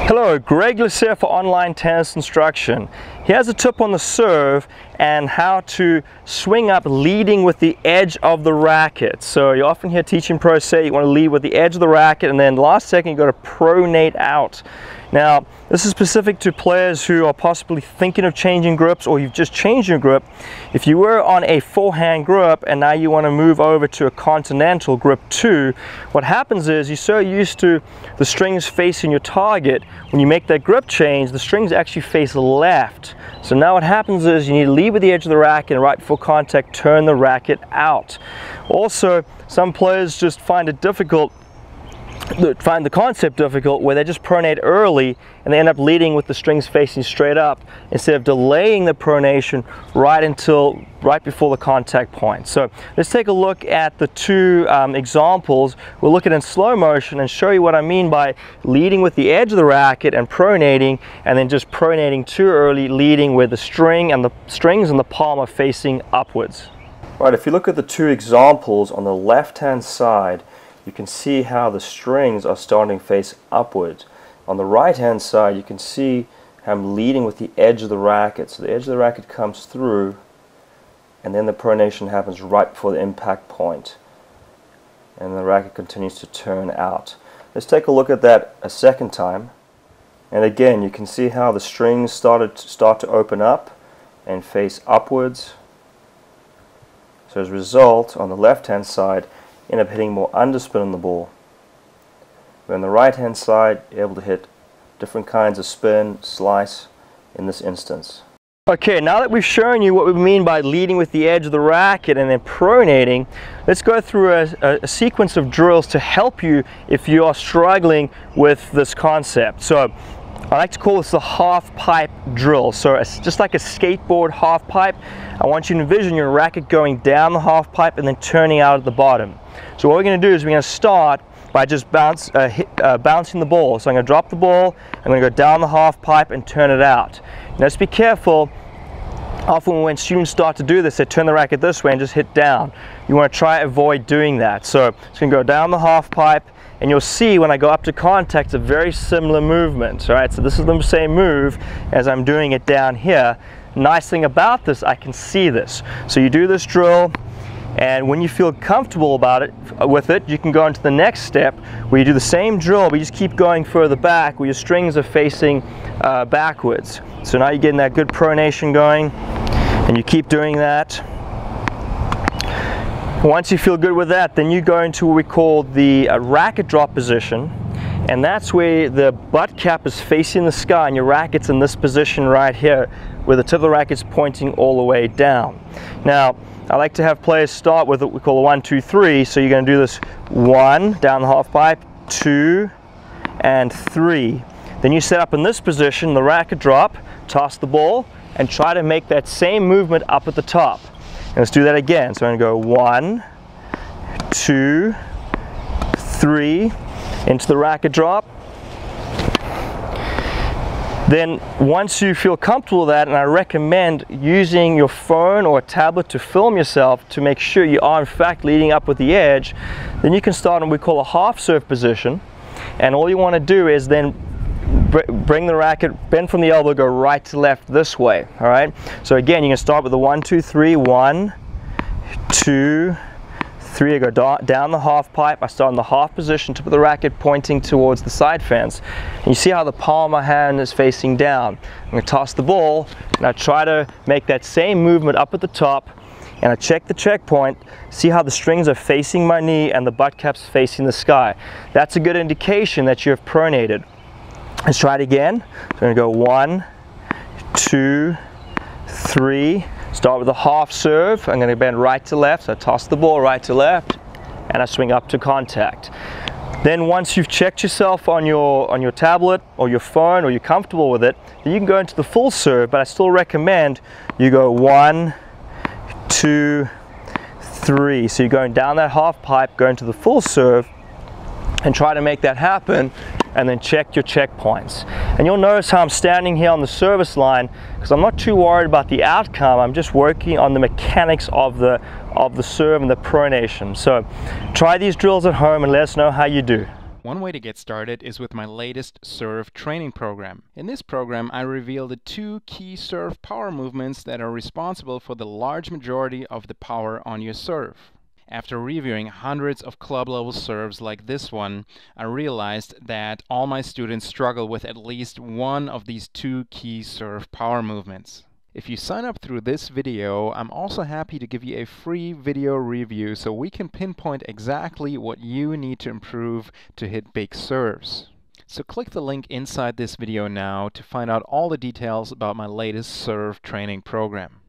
Hello, Greg here for online tennis instruction. Here's a tip on the serve and how to swing up leading with the edge of the racket. So you often hear teaching pros say you want to lead with the edge of the racket and then last second you got to pronate out. Now this is specific to players who are possibly thinking of changing grips, or you've just changed your grip. If you were on a forehand grip and now you want to move over to a continental grip 2, what happens is you're so used to the strings facing your target, when you make that grip change the strings actually face left. So now what happens is you need to lead with the edge of the racket and right before contact turn the racket out. Also, some players just find it difficult, find the concept difficult, where they just pronate early and they end up leading with the strings facing straight up instead of delaying the pronation right before the contact point. So let's take a look at the two examples. We'll look at it in slow motion and show you what I mean by leading with the edge of the racket and pronating, and then just pronating too early, leading where the strings and the palm are facing upwards. Right, if you look at the two examples on the left hand side, you can see how the strings are starting to face upwards. On the right hand side you can see how I'm leading with the edge of the racket. So the edge of the racket comes through and then the pronation happens right before the impact point. And the racket continues to turn out. Let's take a look at that a second time. And again you can see how the strings start to open up and face upwards. So as a result, on the left hand side end up hitting more underspin on the ball. Where on the right hand side you're able to hit different kinds of spin, slice in this instance. Okay, now that we've shown you what we mean by leading with the edge of the racket and then pronating, let's go through a sequence of drills to help you if you are struggling with this concept. So I like to call this the half pipe drill. So it's just like a skateboard half pipe. I want you to envision your racket going down the half pipe and then turning out at the bottom. So what we're going to do is we're going to start by just bouncing the ball. So I'm going to drop the ball, I'm going to go down the half pipe and turn it out. Now let's be careful. Often when students start to do this, they turn the racket this way and just hit down. You want to try to avoid doing that. So it's going to go down the half pipe, and you'll see when I go up to contact, it's a very similar movement. All right, so this is the same move as I'm doing it down here. Nice thing about this, I can see this. So you do this drill, and when you feel comfortable with it, you can go into the next step where you do the same drill, but you just keep going further back where your strings are facing backwards. So now you're getting that good pronation going, and you keep doing that. Once you feel good with that, then you go into what we call the racket drop position, and that's where the butt cap is facing the sky and your racket's in this position right here where the tip of the racket's pointing all the way down. Now I like to have players start with what we call a 1, 2, 3. So you're going to do this 1 down the half pipe, 2 and 3. Then you set up in this position, the racket drop, toss the ball and try to make that same movement up at the top. And let's do that again. So I'm going to go 1, 2, 3 into the racket drop. Then once you feel comfortable with that, and I recommend using your phone or a tablet to film yourself to make sure you are in fact leading up with the edge, then you can start in what we call a half serve position. And all you want to do is then bring the racket, bend from the elbow, go right to left this way. All right, so again you can start with the 1, 2, 3, 1, 2, 3. I go down the half pipe, I start in the half position, tip of the racket pointing towards the side fence. And you see how the palm of my hand is facing down. I'm going to toss the ball and I try to make that same movement up at the top, and I check the checkpoint, see how the strings are facing my knee and the butt cap's facing the sky. That's a good indication that you have pronated. Let's try it again. So I'm going to go 1, 2, 3. Start with a half serve. I'm going to bend right to left. So I toss the ball right to left and I swing up to contact. Then once you've checked yourself on your tablet or your phone, or you're comfortable with it, then you can go into the full serve, but I still recommend you go 1, 2, 3. So you're going down that half pipe, go into the full serve and try to make that happen, and then check your checkpoints. And you'll notice how I'm standing here on the service line because I'm not too worried about the outcome. I'm just working on the mechanics of the serve and the pronation. So try these drills at home and let us know how you do. One way to get started is with my latest serve training program. In this program, I reveal the 2 key serve power movements that are responsible for the large majority of the power on your serve. After reviewing hundreds of club-level serves like this one, I realized that all my students struggle with at least one of these 2 key serve power movements. If you sign up through this video, I'm also happy to give you a free video review so we can pinpoint exactly what you need to improve to hit big serves. So click the link inside this video now to find out all the details about my latest serve training program.